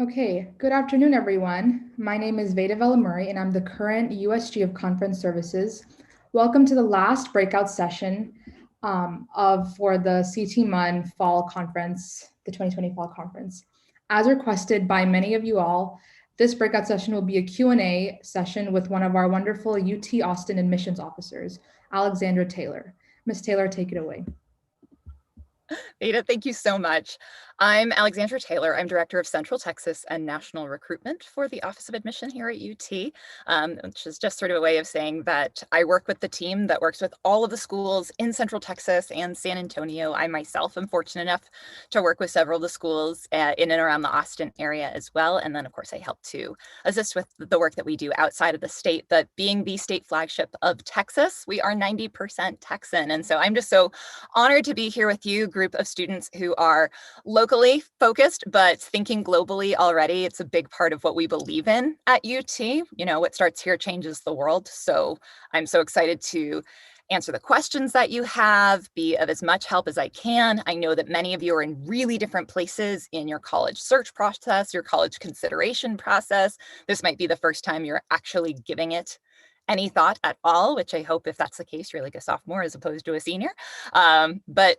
Okay, good afternoon, everyone. My name is Veda Velamuri, and I'm the current USG of Conference Services. Welcome to the last breakout session for the CTMUN Fall Conference, the 2020 Fall Conference. As requested by many of you all, this breakout session will be a Q&A session with one of our wonderful UT Austin admissions officers, Alexandra Taylor. Ms. Taylor, take it away. Ada, thank you so much. I'm Alexandra Taylor. I'm Director of Central Texas and National Recruitment for the Office of Admission here at UT, which is just sort of a way of saying that I work with the team that works with all of the schools in Central Texas and San Antonio. I myself am fortunate enough to work with several of the schools in and around the Austin area as well. And then, of course, I help to assist with the work that we do outside of the state. But being the state flagship of Texas, we are 90% Texan. And so I'm just so honored to be here with you, group of students who are locally focused, but thinking globally already. It's a big part of what we believe in at UT. You know, what starts here changes the world. So I'm so excited to answer the questions that you have, be of as much help as I can. I know that many of you are in really different places in your college search process, your college consideration process. This might be the first time you're actually giving it any thought at all, which I hope, if that's the case, you're like a sophomore as opposed to a senior. But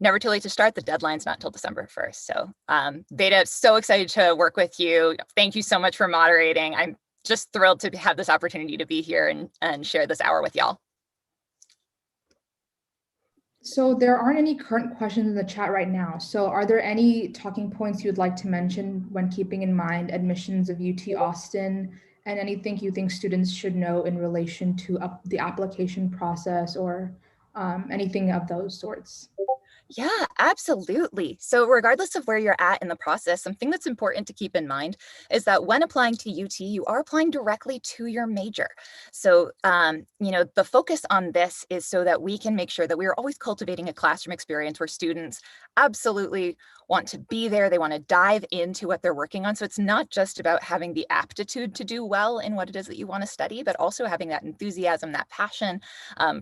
never too late to start. The deadline's not until December 1st. So Veda, so excited to work with you. Thank you so much for moderating. I'm just thrilled to have this opportunity to be here and share this hour with y'all. So there aren't any current questions in the chat right now. So are there any talking points you'd like to mention when keeping in mind admissions of UT Austin and anything you think students should know in relation to the application process or anything of those sorts? Yeah, absolutely. So regardless of where you're at in the process, something that's important to keep in mind is that when applying to UT, you are applying directly to your major. So, you know, the focus on this is so that we can make sure that we are always cultivating a classroom experience where students absolutely want to be there. They want to dive into what they're working on. So it's not just about having the aptitude to do well in what it is that you want to study, but also having that enthusiasm, that passion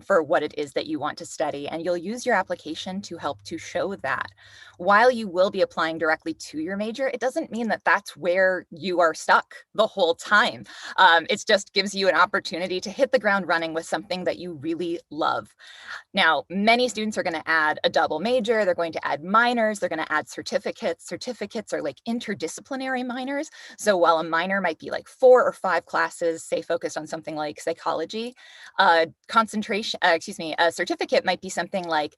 for what it is that you want to study. And you'll use your application to help to show that. While you will be applying directly to your major, it doesn't mean that that's where you are stuck the whole time. It just gives you an opportunity to hit the ground running with something that you really love. Now, many students are going to add a double major, they're going to add minors, they're going to add certificates. Certificates are like interdisciplinary minors. So while a minor might be like 4 or 5 classes, say focused on something like psychology, a certificate might be something like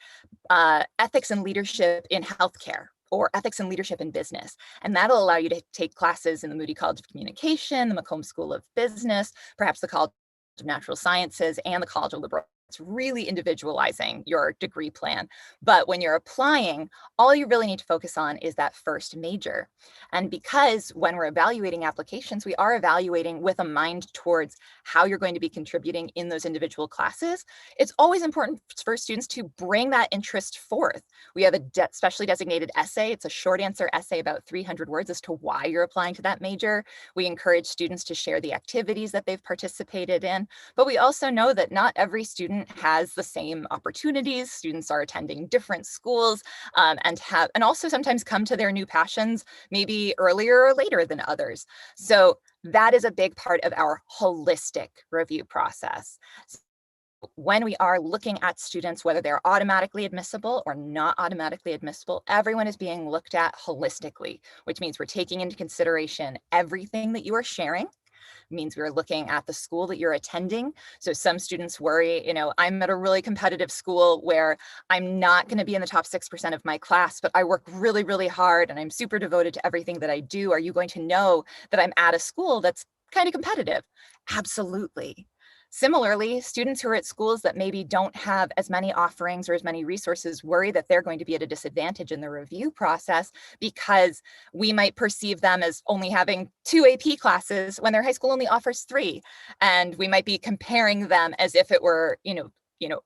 ethics and leadership in healthcare, or ethics and leadership in business. And that'll allow you to take classes in the Moody College of Communication, the Macomb School of Business, perhaps the College of Natural Sciences, and the College of Liberal. It's really individualizing your degree plan. But when you're applying, all you really need to focus on is that first major. And because when we're evaluating applications, we are evaluating with a mind towards how you're going to be contributing in those individual classes, it's always important for students to bring that interest forth. We have a specially designated essay. It's a short answer essay, about 300 words, as to why you're applying to that major. We encourage students to share the activities that they've participated in, but we also know that not every student has the same opportunities. Students are attending different schools and also sometimes come to their new passions maybe earlier or later than others. So that is a big part of our holistic review process. When we are looking at students, whether they're automatically admissible or not automatically admissible, everyone is being looked at holistically, which means we're taking into consideration everything that you are sharing. Means we're looking at the school that you're attending. So some students worry, you know, I'm at a really competitive school where I'm not going to be in the top 6% of my class, but I work really, really hard and I'm super devoted to everything that I do. Are you going to know that I'm at a school that's kind of competitive? Absolutely. Similarly, students who are at schools that maybe don't have as many offerings or as many resources worry that they're going to be at a disadvantage in the review process because we might perceive them as only having 2 AP classes when their high school only offers 3. And we might be comparing them as if it were, you know,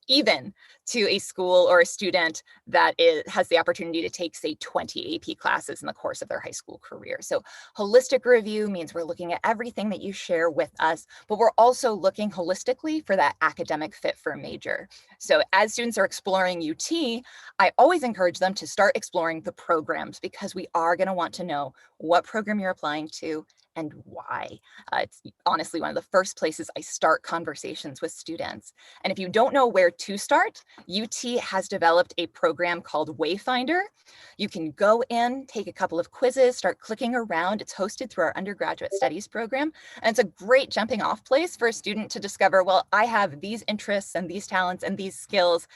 even to a school or a student that has the opportunity to take, say, 20 AP classes in the course of their high school career. So holistic review means we're looking at everything that you share with us, but we're also looking holistically for that academic fit for a major. So as students are exploring UT, I always encourage them to start exploring the programs, because we are going to want to know what program you're applying to and why. It's honestly one of the first places I start conversations with students. And if you don't know where to start, UT has developed a program called Wayfinder. You can go in, take a couple of quizzes, start clicking around. It's hosted through our undergraduate studies program. And it's a great jumping off place for a student to discover, well, I have these interests and these talents and these skills.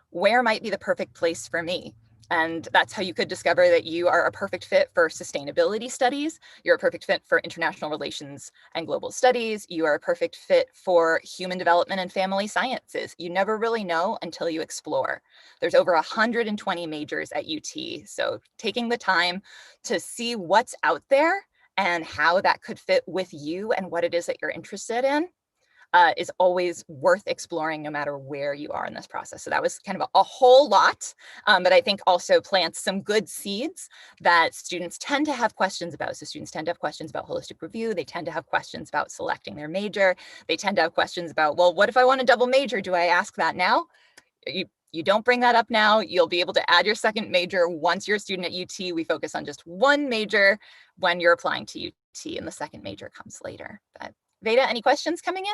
Where might be the perfect place for me? And that's how you could discover that you are a perfect fit for sustainability studies. You're a perfect fit for international relations and global studies. You are a perfect fit for human development and family sciences. You never really know until you explore. There's over 120 majors at UT. So taking the time to see what's out there and how that could fit with you and what it is that you're interested in is always worth exploring no matter where you are in this process. So that was kind of a whole lot, but I think also plants some good seeds that students tend to have questions about. So students tend to have questions about holistic review. They tend to have questions about selecting their major. They tend to have questions about, well, what if I want a double major? Do I ask that now? You don't bring that up now. You'll be able to add your second major once you're a student at UT. We focus on just one major when you're applying to UT, and the second major comes later. But Veda, any questions coming in?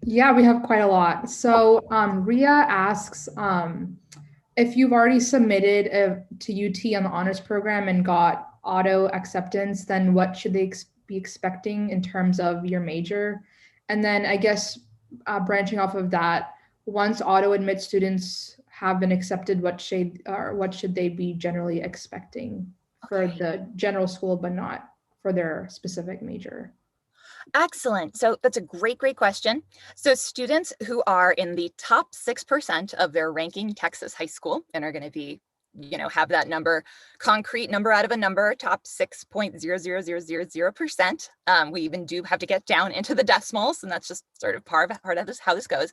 Yeah, we have quite a lot. So Ria asks if you've already submitted to UT on the honors program and got auto acceptance, then what should they be expecting in terms of your major? And then I guess branching off of that, once auto admit students have been accepted, what should they be generally expecting for the general school, but not for their specific major? Excellent. So that's a great question. So students who are in the top 6% of their ranking Texas high school and are going to be, have that number, concrete number out of a number, top 6.00000%. We even do have to get down into the decimals, and that's just sort of part of this, how this goes.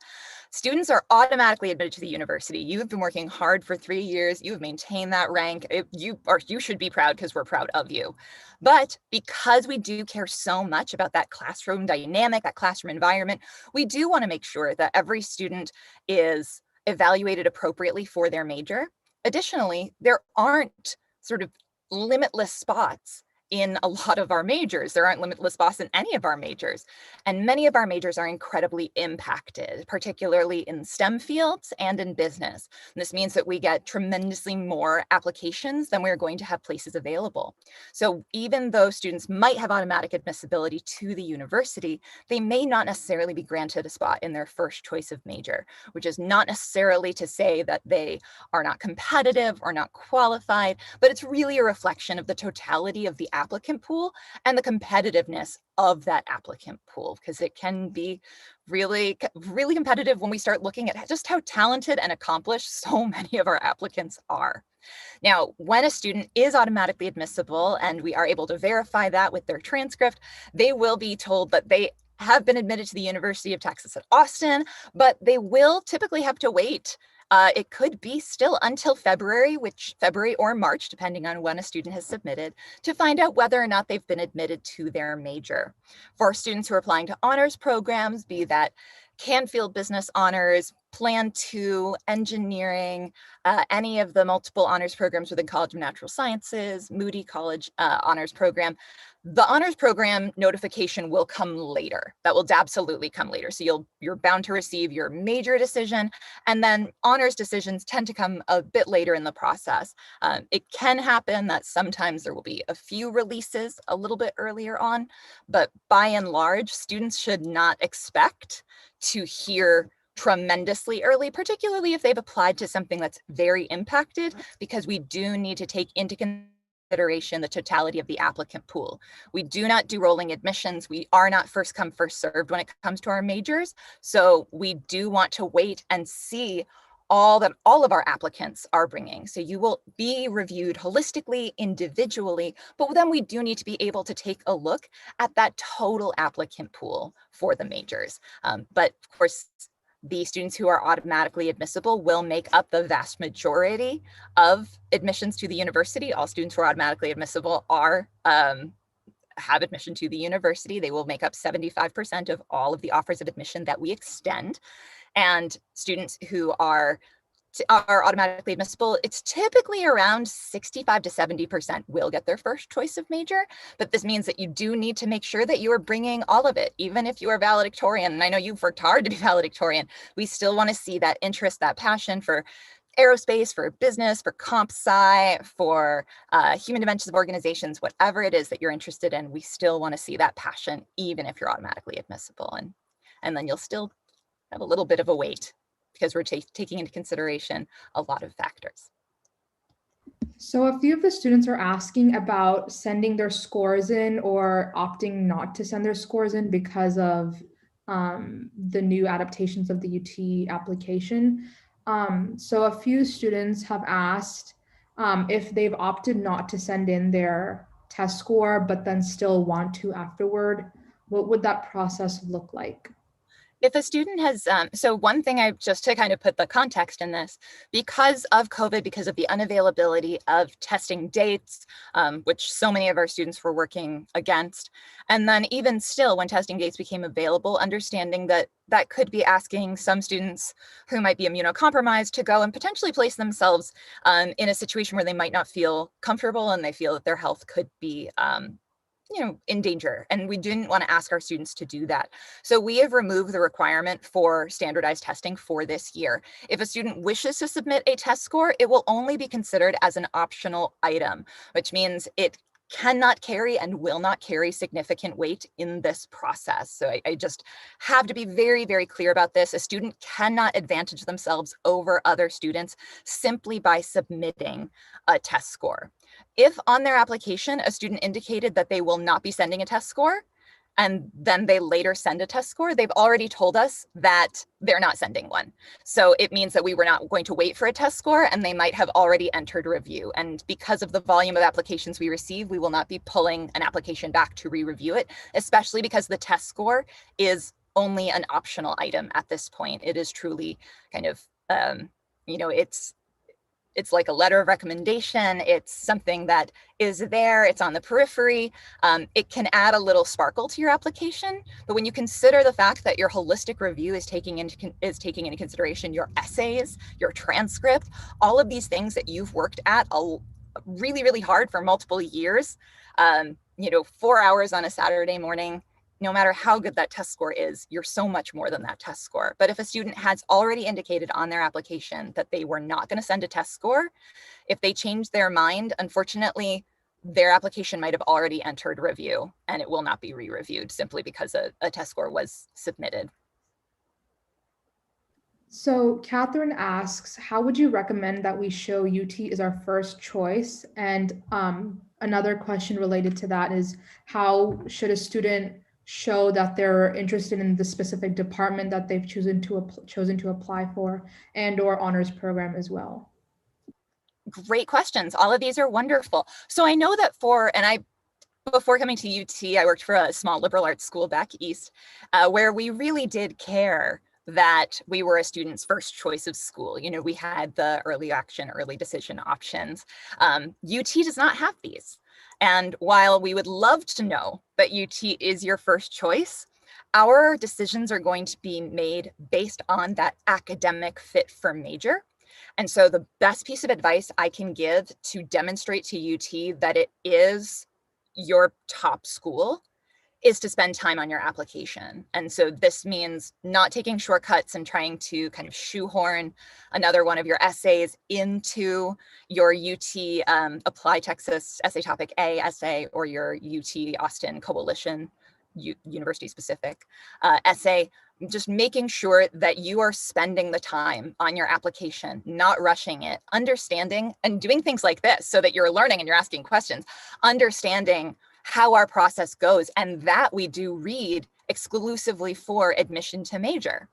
Students are automatically admitted to the university. You have been working hard for 3 years. You have maintained that rank. You should be proud, because we're proud of you. But because we do care so much about that classroom dynamic, that classroom environment, we do want to make sure that every student is evaluated appropriately for their major. Additionally, there aren't sort of limitless spots in a lot of our majors. There aren't limitless spots in any of our majors. And many of our majors are incredibly impacted, particularly in STEM fields and in business. And this means that we get tremendously more applications than we're going to have places available. So even though students might have automatic admissibility to the university, they may not necessarily be granted a spot in their first choice of major, which is not necessarily to say that they are not competitive or not qualified, but it's really a reflection of the totality of the applicant pool and the competitiveness of that applicant pool, because it can be really, really competitive when we start looking at just how talented and accomplished so many of our applicants are. Now, when a student is automatically admissible and we are able to verify that with their transcript, they will be told that they have been admitted to the University of Texas at Austin, but they will typically have to wait. It could be still until February or March, depending on when a student has submitted, to find out whether or not they've been admitted to their major. For students who are applying to honors programs, be that Canfield Business Honors, Plan 2, engineering, any of the multiple honors programs within College of Natural Sciences, Moody College honors program, the honors program notification will come later. That will absolutely come later. So you're bound to receive your major decision, and then honors decisions tend to come a bit later in the process. It can happen that sometimes there will be a few releases a little bit earlier on, but by and large, students should not expect to hear tremendously early, particularly if they've applied to something that's very impacted, because we do need to take into consideration the totality of the applicant pool. We do not do rolling admissions. We are not first come, first served when it comes to our majors. So we do want to wait and see all that all of our applicants are bringing. So you will be reviewed holistically, individually, but then we do need to be able to take a look at that total applicant pool for the majors. But of course, the students who are automatically admissible will make up the vast majority of admissions to the university. All students who are automatically admissible are have admission to the university. They will make up 75% of all of the offers of admission that we extend. And students who are automatically admissible, it's typically around 65 to 70% will get their first choice of major, but this means that you do need to make sure that you are bringing all of it, even if you are valedictorian, and I know you've worked hard to be valedictorian, we still want to see that interest, that passion for aerospace, for business, for comp sci, for human dimensions of organizations, whatever it is that you're interested in, we still want to see that passion, even if you're automatically admissible. And then you'll still have a little bit of a wait because we're taking into consideration a lot of factors. So a few of the students are asking about sending their scores in or opting not to send their scores in because of the new adaptations of the UT application. So a few students have asked if they've opted not to send in their test score, but then still want to afterward. What would that process look like? If a student has, so one thing just to kind of put the context in this, because of COVID, because of the unavailability of testing dates, which so many of our students were working against, and then even still when testing dates became available, understanding that that could be asking some students who might be immunocompromised to go and potentially place themselves in a situation where they might not feel comfortable and they feel that their health could be in danger, and we didn't want to ask our students to do that. So we have removed the requirement for standardized testing for this year. If a student wishes to submit a test score, it will only be considered as an optional item, which means it cannot carry and will not carry significant weight in this process. So I just have to be very, very clear about this. A student cannot advantage themselves over other students simply by submitting a test score. If on their application, a student indicated that they will not be sending a test score, and then they later send a test score, they've already told us that they're not sending one. So it means that we were not going to wait for a test score, and they might have already entered review. And because of the volume of applications we receive, we will not be pulling an application back to re-review it, especially because the test score is only an optional item at this point. It is truly kind of, it's like a letter of recommendation. It's something that is there, it's on the periphery. It can add a little sparkle to your application, but when you consider the fact that your holistic review is taking into consideration your essays, your transcript, all of these things that you've worked at really, really hard for multiple years, 4 hours on a Saturday morning, no matter how good that test score is, you're so much more than that test score. But if a student has already indicated on their application that they were not going to send a test score, if they change their mind, unfortunately, their application might have already entered review and it will not be re-reviewed simply because a test score was submitted. So Catherine asks, how would you recommend that we show UT is our first choice? And another question related to that is, how should a student show that they're interested in the specific department that they've chosen to apply for, and or honors program as well? Great questions. All of these are wonderful. So I know that before coming to UT, I worked for a small liberal arts school back east, where we really did care that we were a student's first choice of school. We had the early action, early decision options. UT does not have these. And while we would love to know that UT is your first choice, our decisions are going to be made based on that academic fit for major. And so the best piece of advice I can give to demonstrate to UT that it is your top school is to spend time on your application. And so this means not taking shortcuts and trying to kind of shoehorn another one of your essays into your UT Apply Texas Essay Topic A essay or your UT Austin Coalition university specific essay. Just making sure that you are spending the time on your application, not rushing it, understanding and doing things like this so that you're learning and you're asking questions, understanding how our process goes, and that we do read exclusively for admission to major.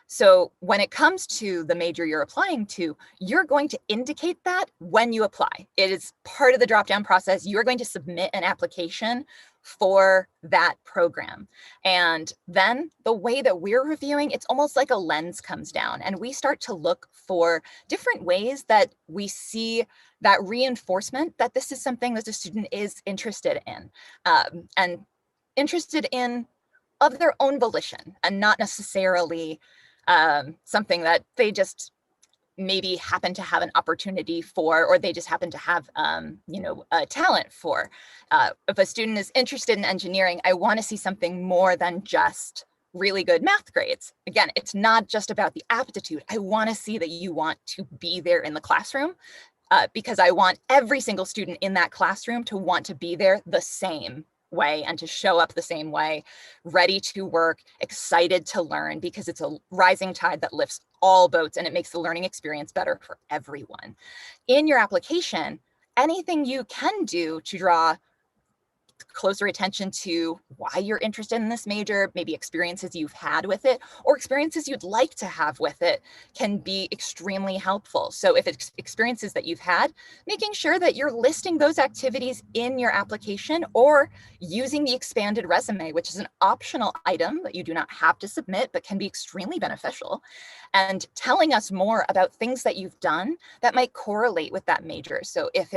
So when it comes to the major you're applying to, you're going to indicate that when you apply. It is part of the drop-down process. You're going to submit an application for that program. And then the way that we're reviewing, it's almost like a lens comes down, and we start to look for different ways that we see that reinforcement that this is something that the student is interested in, and interested in of their own volition, and not necessarily something that they just maybe happen to have an opportunity for, or they just happen to have, a talent for. If a student is interested in engineering, I want to see something more than just really good math grades. Again, it's not just about the aptitude. I want to see that you want to be there in the classroom, because I want every single student in that classroom to want to be there the same way and to show up the same way, ready to work, excited to learn, because it's a rising tide that lifts all boats and it makes the learning experience better for everyone. In your application, anything you can do to draw closer attention to why you're interested in this major, maybe experiences you've had with it or experiences you'd like to have with it, can be extremely helpful. So if it's experiences that you've had, making sure that you're listing those activities in your application, or using the expanded resume, which is an optional item that you do not have to submit but can be extremely beneficial, and telling us more about things that you've done that might correlate with that major. So if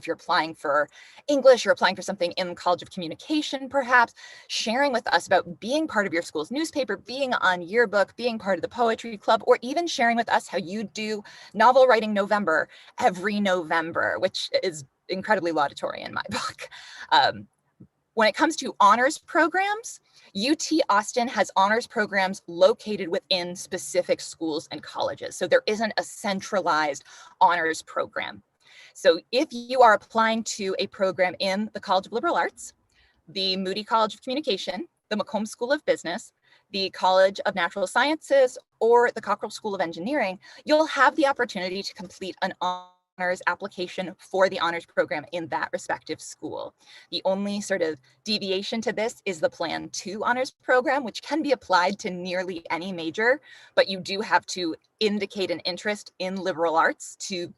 you're applying for English, you're applying for something in College of Communication, perhaps, sharing with us about being part of your school's newspaper, being on yearbook, being part of the poetry club, or even sharing with us how you do Novel Writing November every November, which is incredibly laudatory in my book. When it comes to honors programs, UT Austin has honors programs located within specific schools and colleges. So there isn't a centralized honors program. So if you are applying to a program in the College of Liberal Arts, the Moody College of Communication, the Macomb School of Business, the College of Natural Sciences, or the Cockrell School of Engineering, you'll have the opportunity to complete an honors application for the honors program in that respective school. The only sort of deviation to this is the Plan 2 honors program, which can be applied to nearly any major, but you do have to indicate an interest in liberal arts to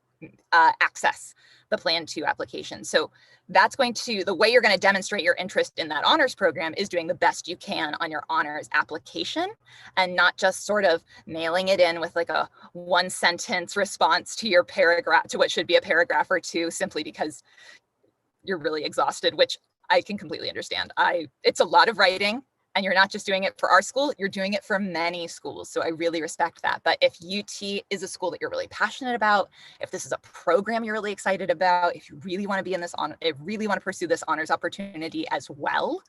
access the Plan 2 application. So that's the way you're going to demonstrate your interest in that honors program is doing the best you can on your honors application, and not just sort of mailing it in with like a 1-sentence response to your paragraph, to what should be a paragraph or two, simply because you're really exhausted, which I can completely understand. It's a lot of writing, and you're not just doing it for our school, you're doing it for many schools. So I really respect that. But if UT is a school that you're really passionate about, if this is a program you're really excited about, if you really want to be in this really want to pursue this honors opportunity as well,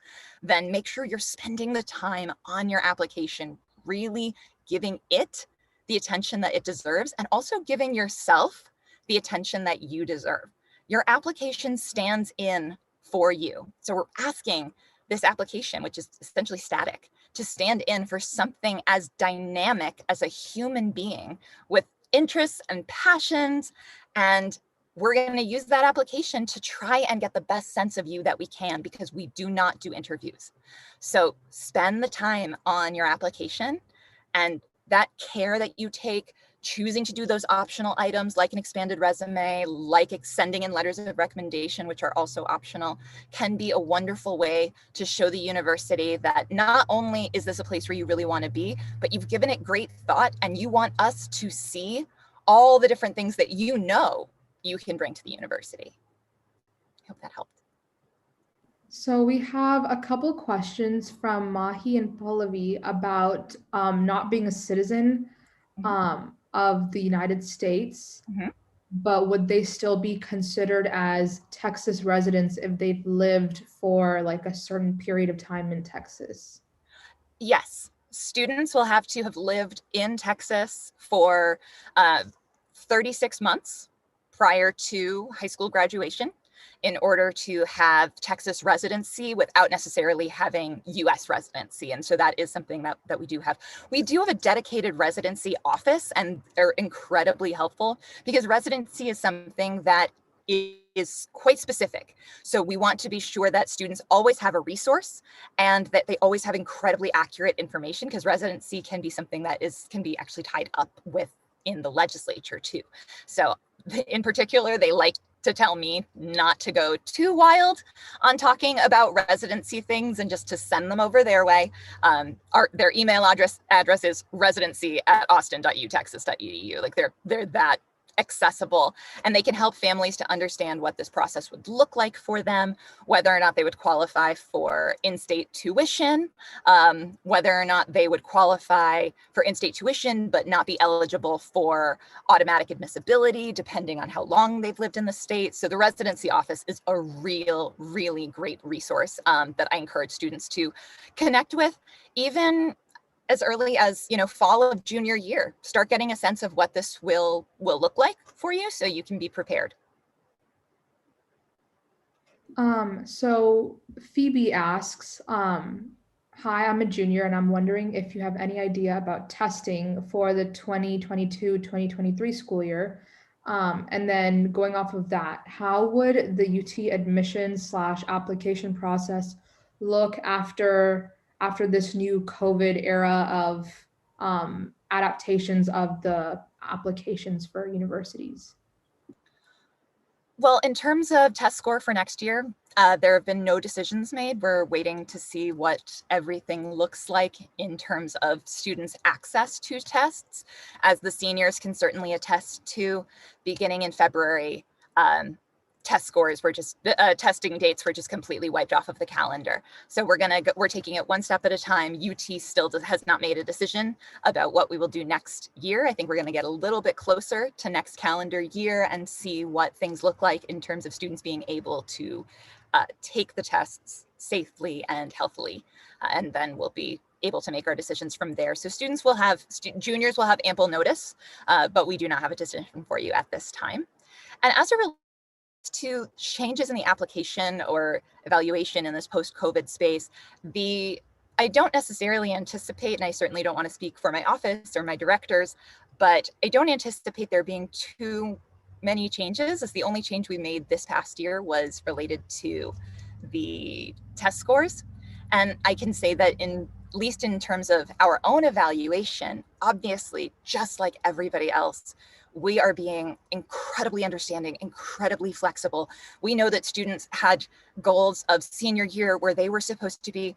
then make sure you're spending the time on your application, really giving it the attention that it deserves, and also giving yourself the attention that you deserve. Your application stands in for you. So we're asking this application, which is essentially static, to stand in for something as dynamic as a human being with interests and passions. And we're going to use that application to try and get the best sense of you that we can, because we do not do interviews. So spend the time on your application, and that care that you take, choosing to do those optional items like an expanded resume, like sending in letters of recommendation, which are also optional, can be a wonderful way to show the university that not only is this a place where you really want to be, but you've given it great thought and you want us to see all the different things that you can bring to the university. I hope that helped. So we have a couple questions from Mahi and Pallavi about not being a citizen of the United States, but would they still be considered as Texas residents if they've lived for like a certain period of time in Texas? Yes, students will have to have lived in Texas for 36 months prior to high school graduation in order to have Texas residency without necessarily having US residency. And so that is something that we do have. We do have a dedicated residency office, and they're incredibly helpful because residency is something that is quite specific. So we want to be sure that students always have a resource and that they always have incredibly accurate information, because residency can be something that can be actually tied up with in the legislature too. So in particular, they like to tell me not to go too wild on talking about residency things and just to send them over their way. Their email address is residency@austin.utexas.edu. Like they're that accessible, and they can help families to understand what this process would look like for them, whether or not they would qualify for in-state tuition, whether or not they would qualify for in-state tuition but not be eligible for automatic admissibility depending on how long they've lived in the state. So the residency office is a really great resource that I encourage students to connect with, even as early as, fall of junior year. Start getting a sense of what this will look like for you so you can be prepared. So Phoebe asks, hi, I'm a junior and I'm wondering if you have any idea about testing for the 2022-2023 school year. And then going off of that, how would the UT admission/application process look after this new COVID era of adaptations of the applications for universities? Well, in terms of test score for next year, there have been no decisions made. We're waiting to see what everything looks like in terms of students' access to tests. As the seniors can certainly attest to, beginning in February, test scores were just testing dates were just completely wiped off of the calendar. So we're taking it one step at a time. UT still has not made a decision about what we will do next year. I think we're going to get a little bit closer to next calendar year and see what things look like in terms of students being able to take the tests safely and healthily, and then we'll be able to make our decisions from there. So juniors will have ample notice, but we do not have a decision for you at this time. And as it relates to changes in the application or evaluation in this post-COVID space, I don't necessarily anticipate, and I certainly don't want to speak for my office or my directors, but I don't anticipate there being too many changes, as the only change we made this past year was related to the test scores. And I can say that at least in terms of our own evaluation, obviously, just like everybody else, we are being incredibly understanding, incredibly flexible. We know that students had goals of senior year where they were supposed to be,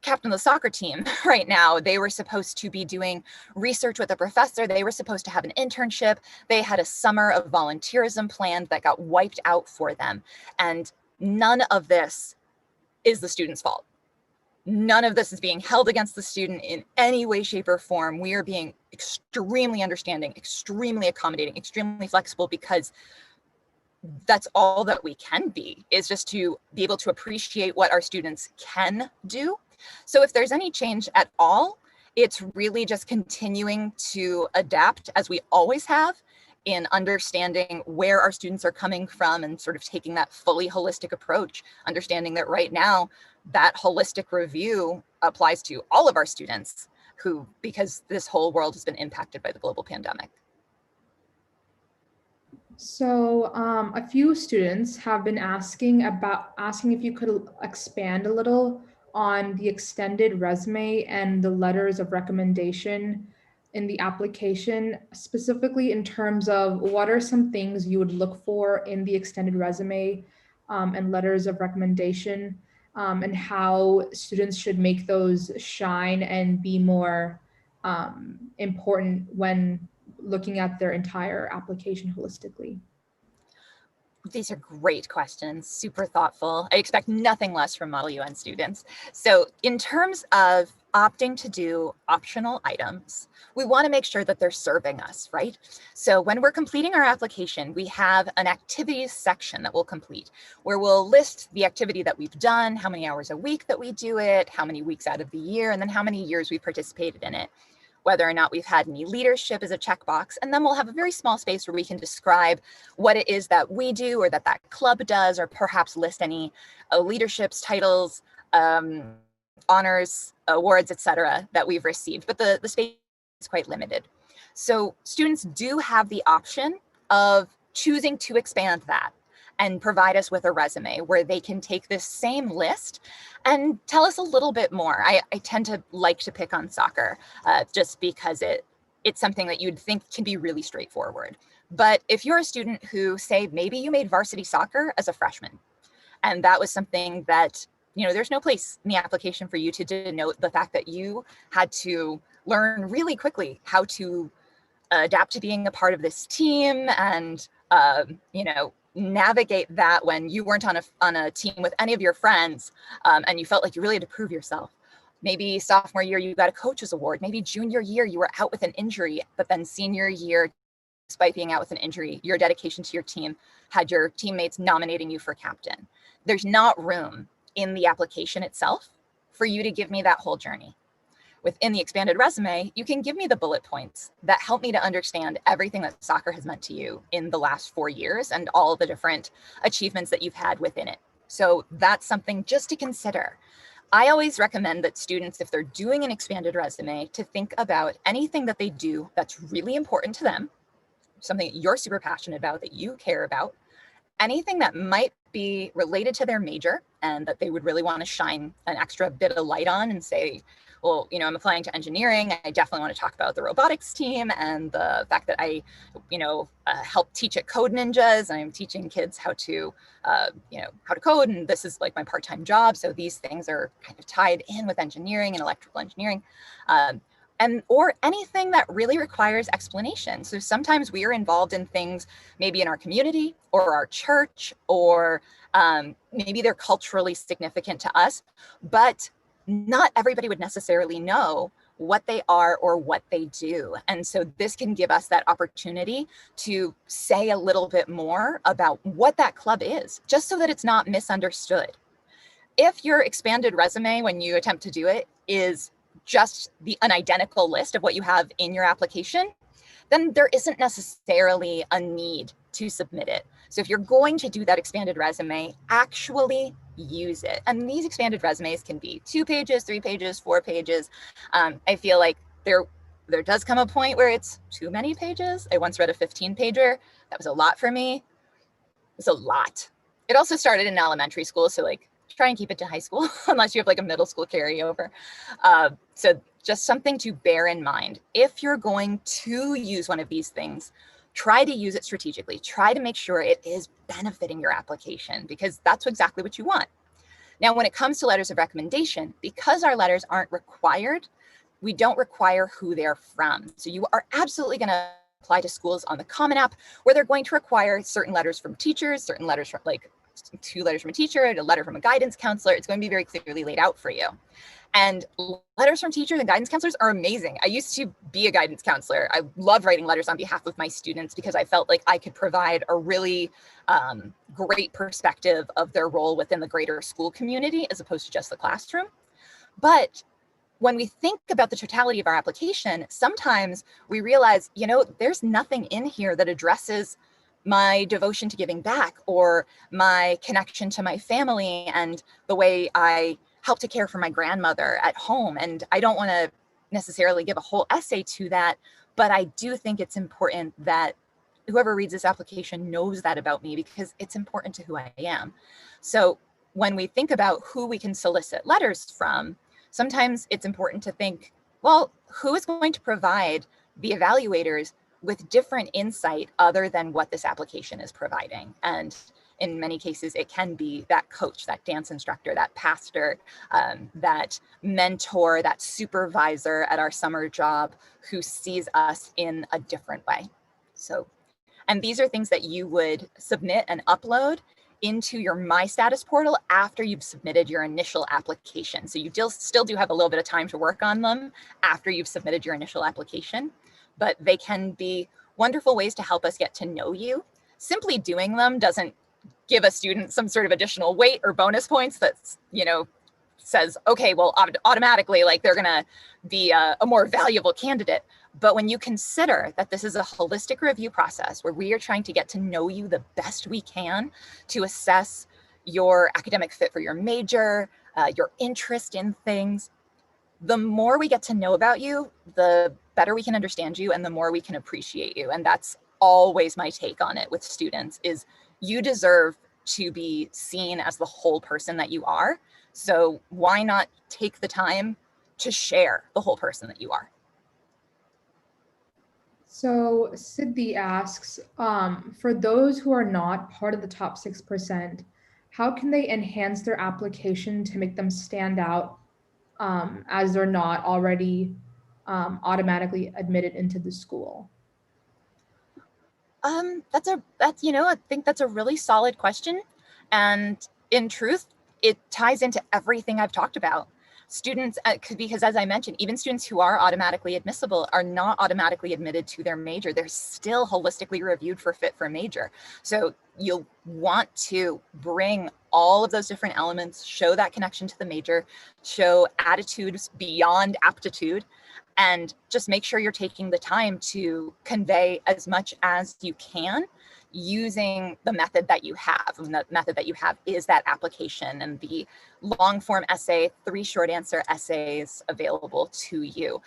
captain of the soccer team right now. They were supposed to be doing research with a professor. They were supposed to have an internship. They had a summer of volunteerism planned that got wiped out for them. And none of this is the student's fault. None of this is being held against the student in any way, shape, or form. We are being extremely understanding, extremely accommodating, extremely flexible, because that's all that we can be, is just to be able to appreciate what our students can do. So if there's any change at all, it's really just continuing to adapt as we always have, in understanding where our students are coming from and sort of taking that fully holistic approach, understanding that right now that holistic review applies to all of our students because this whole world has been impacted by the global pandemic. So a few students have been asking if you could expand a little on the extended resume and the letters of recommendation in the application, specifically in terms of what are some things you would look for in the extended resume and letters of recommendation, and how students should make those shine and be more important when looking at their entire application holistically. These are great questions, super thoughtful. I expect nothing less from Model UN students. So in terms of opting to do optional items, we want to make sure that they're serving us, right? So when we're completing our application, we have an activities section that we'll complete, where we'll list the activity that we've done, how many hours a week that we do it, how many weeks out of the year, and then how many years we participated in it, whether or not we've had any leadership as a checkbox. And then we'll have a very small space where we can describe what it is that we do or that club does, or perhaps list any leaderships, titles, honors, awards, etc., that we've received. But the space is quite limited. So students do have the option of choosing to expand that and provide us with a resume where they can take this same list and tell us a little bit more. I tend to like to pick on soccer just because it's something that you'd think can be really straightforward. But if you're a student who, say, maybe you made varsity soccer as a freshman, and that was something that, there's no place in the application for you to denote the fact that you had to learn really quickly how to adapt to being a part of this team and, navigate that when you weren't on a team with any of your friends, and you felt like you really had to prove yourself. Maybe sophomore year, you got a coach's award. Maybe junior year, you were out with an injury, but then senior year, despite being out with an injury, your dedication to your team had your teammates nominating you for captain. There's not room in the application itself for you to give me that whole journey. Within the expanded resume, you can give me the bullet points that help me to understand everything that soccer has meant to you in the last 4 years and all the different achievements that you've had within it. So that's something just to consider. I always recommend that students, if they're doing an expanded resume, to think about anything that they do that's really important to them, something that you're super passionate about, that you care about, anything that might be related to their major and that they would really want to shine an extra bit of light on and say, well, I'm applying to engineering. I definitely want to talk about the robotics team and the fact that I, help teach at Code Ninjas. And I'm teaching kids how to, how to code. And this is like my part-time job. So these things are kind of tied in with engineering and electrical engineering. Or anything that really requires explanation. So sometimes we are involved in things maybe in our community or our church, or maybe they're culturally significant to us, but not everybody would necessarily know what they are or what they do. And so this can give us that opportunity to say a little bit more about what that club is, just so that it's not misunderstood. If your expanded resume, when you attempt to do it, is just an identical list of what you have in your application, then there isn't necessarily a need to submit it. So if you're going to do that expanded resume, actually use it. And these expanded resumes can be 2 pages, 3 pages, 4 pages. I feel like there does come a point where it's too many pages. I once read a 15-pager. That was a lot for me. It's a lot. It also started in elementary school, so like try and keep it to high school unless you have like a middle school carryover. So just something to bear in mind. If you're going to use one of these things, try to use it strategically. Try to make sure it is benefiting your application, because that's exactly what you want. Now, when it comes to letters of recommendation, because our letters aren't required, we don't require who they're from. So you are absolutely going to apply to schools on the Common App where they're going to require certain letters from teachers, certain letters from like 2 letters from a teacher, a letter from a guidance counselor. It's going to be very clearly laid out for you. And letters from teachers and guidance counselors are amazing. I used to be a guidance counselor. I love writing letters on behalf of my students because I felt like I could provide a really great perspective of their role within the greater school community as opposed to just the classroom. But when we think about the totality of our application, sometimes we realize, there's nothing in here that addresses my devotion to giving back or my connection to my family and the way I help to care for my grandmother at home. And I don't want to necessarily give a whole essay to that, but I do think it's important that whoever reads this application knows that about me, because it's important to who I am. So when we think about who we can solicit letters from, sometimes it's important to think, well, who is going to provide the evaluators with different insight other than what this application is providing? And in many cases, it can be that coach, that dance instructor, that pastor, that mentor, that supervisor at our summer job who sees us in a different way. So, and these are things that you would submit and upload into your My Status portal after you've submitted your initial application. So you still do have a little bit of time to work on them after you've submitted your initial application, but they can be wonderful ways to help us get to know you. Simply doing them doesn't give a student some sort of additional weight or bonus points that's, says, okay, well, automatically, like they're going to be a more valuable candidate. But when you consider that this is a holistic review process where we are trying to get to know you the best we can to assess your academic fit for your major, your interest in things, the more we get to know about you, the better we can understand you and the more we can appreciate you. And that's always my take on it with students is you deserve to be seen as the whole person that you are. So why not take the time to share the whole person that you are? So Siddhi asks, for those who are not part of the top 6%, how can they enhance their application to make them stand out as they're not already automatically admitted into the school? I think that's a really solid question. And in truth, it ties into everything I've talked about. Students, because as I mentioned, even students who are automatically admissible are not automatically admitted to their major. They're still holistically reviewed for fit for major. So you'll want to bring all of those different elements, show that connection to the major, show attitudes beyond aptitude, and just make sure you're taking the time to convey as much as you can using the method that you have. And the method that you have is that application and the long form essay, 3 short answer essays available to you.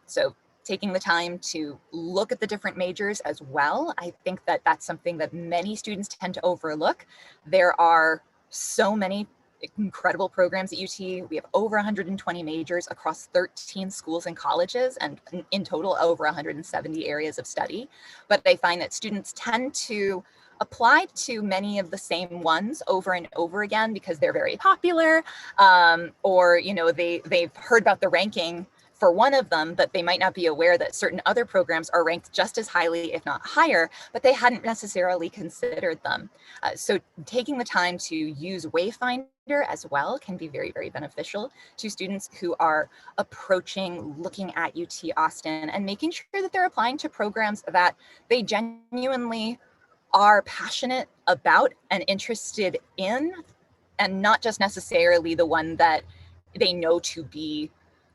So taking the time to look at the different majors as well, I think that that's something that many students tend to overlook. There are so many incredible programs at UT. We have over 120 majors across 13 schools and colleges, and in total over 170 areas of study. But I find that students tend to apply to many of the same ones over and over again because they're very popular, or they've heard about the ranking for one of them, but they might not be aware that certain other programs are ranked just as highly, if not higher, but they hadn't necessarily considered them. So taking the time to use Wayfinder as well can be very, very beneficial to students who are approaching, looking at UT Austin, and making sure that they're applying to programs that they genuinely are passionate about and interested in, and not just necessarily the one that they know to be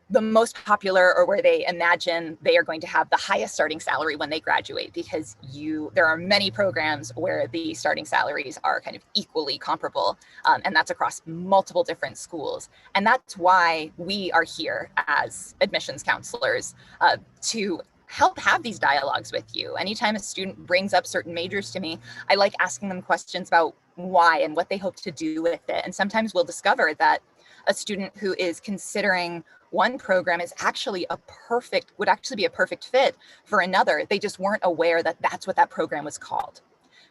the most popular or where they imagine they are going to have the highest starting salary when they graduate, because there are many programs where the starting salaries are kind of equally comparable, and that's across multiple different schools. And that's why we are here as admissions counselors, to help have these dialogues with you. Anytime a student brings up certain majors to me, I like asking them questions about why and what they hope to do with it. And sometimes we'll discover that a student who is considering one program would actually be a perfect fit for another. They just weren't aware that that's what that program was called.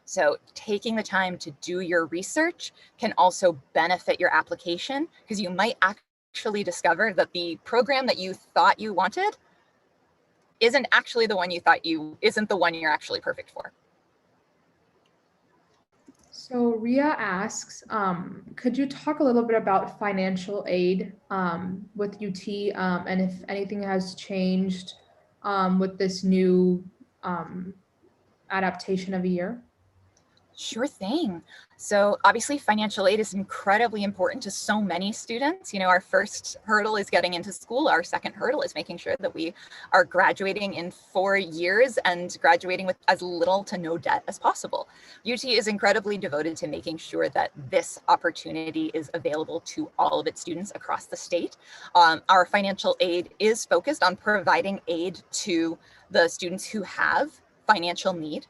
So taking the time to do your research can also benefit your application, because you might actually discover that the program that you thought you wanted isn't actually the one isn't the one you're actually perfect for. So Ria asks, could you talk a little bit about financial aid with UT, and if anything has changed with this new adaptation of a year? Sure thing. So obviously financial aid is incredibly important to so many students. Our first hurdle is getting into school. Our second hurdle is making sure that we are graduating in 4 years and graduating with as little to no debt as possible. UT is incredibly devoted to making sure that this opportunity is available to all of its students across the state. Our financial aid is focused on providing aid to the students who have financial need,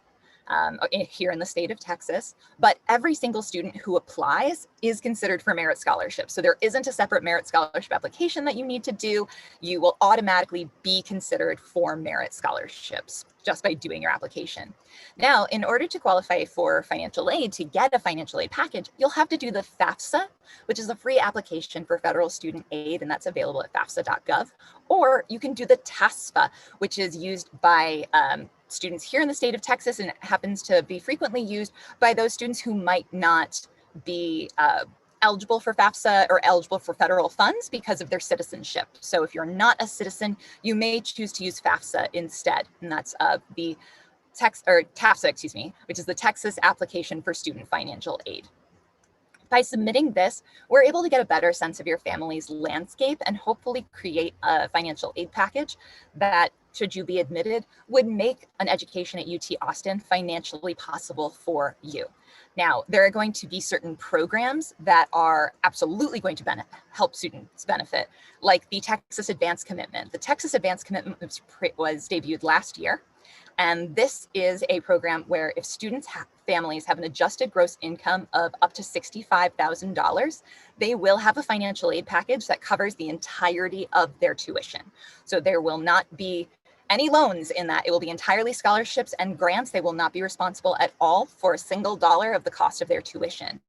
here in the state of Texas, but every single student who applies is considered for merit scholarship. So there isn't a separate merit scholarship application that you need to do. You will automatically be considered for merit scholarships just by doing your application. Now, in order to qualify for financial aid, to get a financial aid package, you'll have to do the FAFSA, which is a free application for federal student aid, and that's available at fafsa.gov. Or you can do the TASFA, which is used by students here in the state of Texas, and it happens to be frequently used by those students who might not be eligible for FAFSA or eligible for federal funds because of their citizenship. So if you're not a citizen, you may choose to use FAFSA instead, and that's the TAFSA, which is the Texas Application for Student Financial Aid. By submitting this, we're able to get a better sense of your family's landscape and hopefully create a financial aid package that, should you be admitted, would make an education at UT Austin financially possible for you. Now, there are going to be certain programs that are absolutely going to help students benefit, like the Texas Advanced Commitment. The Texas Advanced Commitment was debuted last year. And this is a program where if students' families have an adjusted gross income of up to $65,000, they will have a financial aid package that covers the entirety of their tuition. So there will not be any loans in that. It will be entirely scholarships and grants. They will not be responsible at all for a single dollar of the cost of their tuition.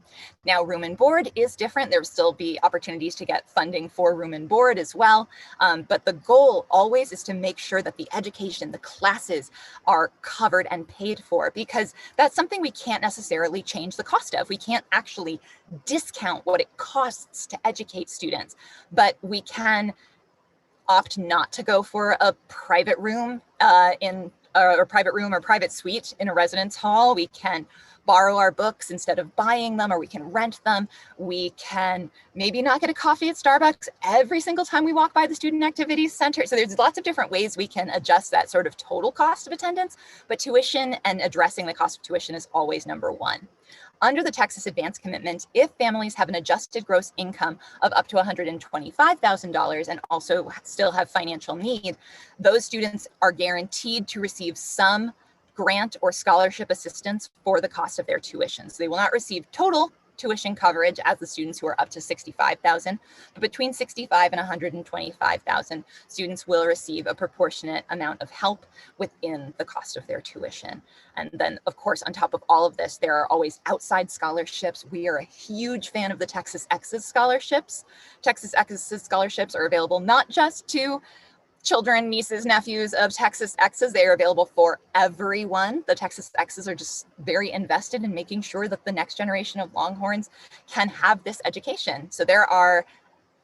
Now, room and board is different. There will still be opportunities to get funding for room and board as well. But the goal always is to make sure that the education, the classes are covered and paid for, because that's something we can't necessarily change the cost of. We can't actually discount what it costs to educate students, but we can opt not to go for a private room or private suite in a residence hall. We can borrow our books instead of buying them, or we can rent them. We can maybe not get a coffee at Starbucks every single time we walk by the Student Activities Center. So there's lots of different ways we can adjust that sort of total cost of attendance, but tuition and addressing the cost of tuition is always number one. Under the Texas Advance Commitment, if families have an adjusted gross income of up to $125,000 and also still have financial need, those students are guaranteed to receive some grant or scholarship assistance for the cost of their tuition. So they will not receive total tuition coverage as the students who are up to $65,000, but between $65,000 and $125,000, students will receive a proportionate amount of help within the cost of their tuition. And then, of course, on top of all of this, there are always outside scholarships. We are a huge fan of the Texas Exes scholarships. Texas Exes scholarships are available not just to children, nieces, nephews of Texas Exes. They are available for everyone. The Texas Exes are just very invested in making sure that the next generation of Longhorns can have this education. So there are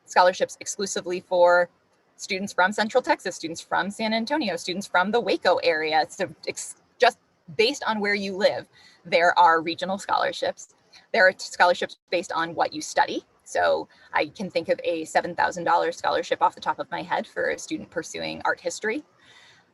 scholarships exclusively for students from Central Texas, students from San Antonio, students from the Waco area. So just based on where you live, there are regional scholarships. There are scholarships based on what you study. So I can think of a $7,000 scholarship off the top of my head for a student pursuing art history.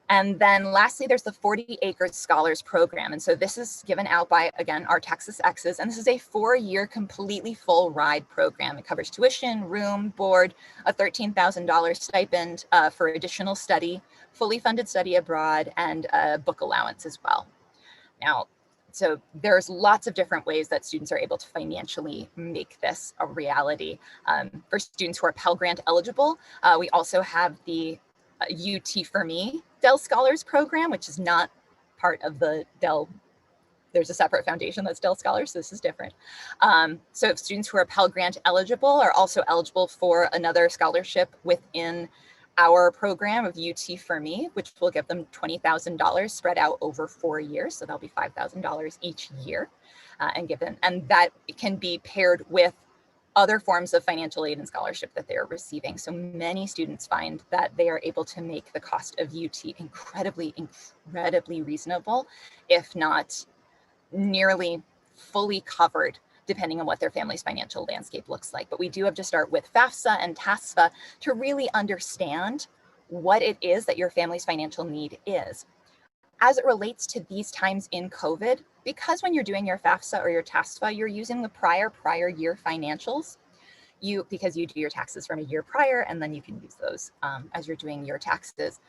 And then lastly, there's the 40 Acres Scholars Program. And so this is given out by, again, our Texas Exes. And this is a 4-year completely full ride program. It covers tuition, room, board, a $13,000 stipend for additional study, fully funded study abroad, and a book allowance as well. Now, so there's lots of different ways that students are able to financially make this a reality. For students who are Pell Grant eligible, we also have the UT for Me Dell Scholars Program, which is not part of the Dell. There's a separate foundation that's Dell Scholars, so this is different. So students who are Pell Grant eligible are also eligible for another scholarship within our program of UT for Me, which will give them $20,000 spread out over 4 years. So that'll be $5,000 each year and that can be paired with other forms of financial aid and scholarship that they're receiving. So many students find that they are able to make the cost of UT incredibly, incredibly reasonable, if not nearly fully covered, depending on what their family's financial landscape looks like. But we do have to start with FAFSA and TASFA to really understand what it is that your family's financial need is. As it relates to these times in COVID, because when you're doing your FAFSA or your TASFA, you're using the prior year financials, because you do your taxes from a year prior, and then you can use those as you're doing your taxes.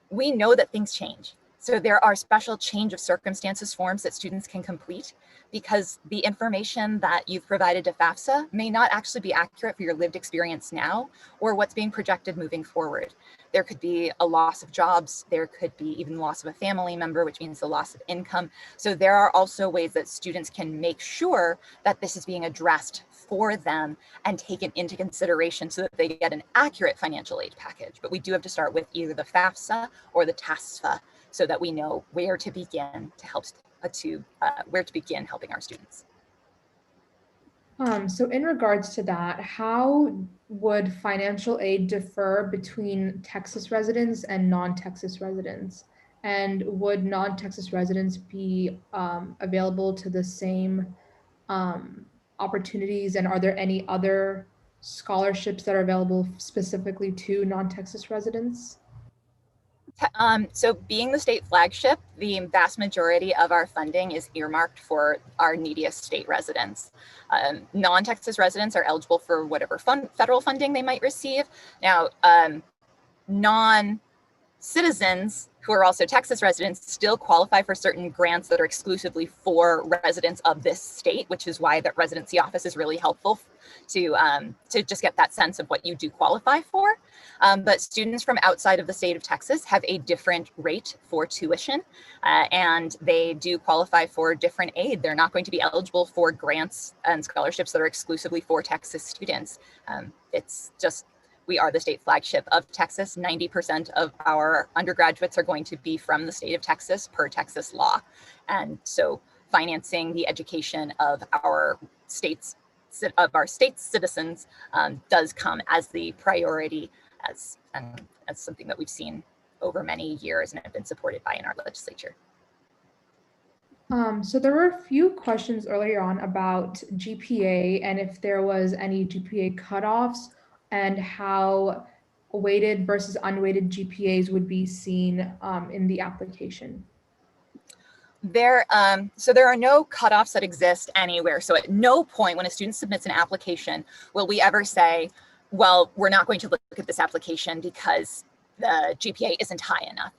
We know that things change. So there are special change of circumstances forms that students can complete, because the information that you've provided to FAFSA may not actually be accurate for your lived experience now or what's being projected moving forward. There could be a loss of jobs. There could be even loss of a family member, which means the loss of income. So there are also ways that students can make sure that this is being addressed for them and taken into consideration so that they get an accurate financial aid package. But we do have to start with either the FAFSA or the TASFA so that we know where to begin to help helping our students. So in regards to that, how would financial aid differ between Texas residents and non-Texas residents? And would non-Texas residents be available to the same opportunities? And are there any other scholarships that are available specifically to non-Texas residents? So being the state flagship, the vast majority of our funding is earmarked for our neediest state residents. Non-Texas residents are eligible for whatever federal funding they might receive. Now, non-state citizens who are also Texas residents still qualify for certain grants that are exclusively for residents of this state, which is why that residency office is really helpful to just get that sense of what you do qualify for. But students from outside of the state of Texas have a different rate for tuition, and they do qualify for different aid. They're not going to be eligible for grants and scholarships that are exclusively for Texas students. It's just, we are the state flagship of Texas. 90% of our undergraduates are going to be from the state of Texas per Texas law. And so financing the education of our state's citizens does come as the priority, as something that we've seen over many years and have been supported by in our legislature. So there were a few questions earlier on about GPA and if there was any GPA cutoffs and how weighted versus unweighted GPAs would be seen in the application. So there are no cutoffs that exist anywhere. So at no point when a student submits an application will we ever say, well, we're not going to look at this application because the GPA isn't high enough,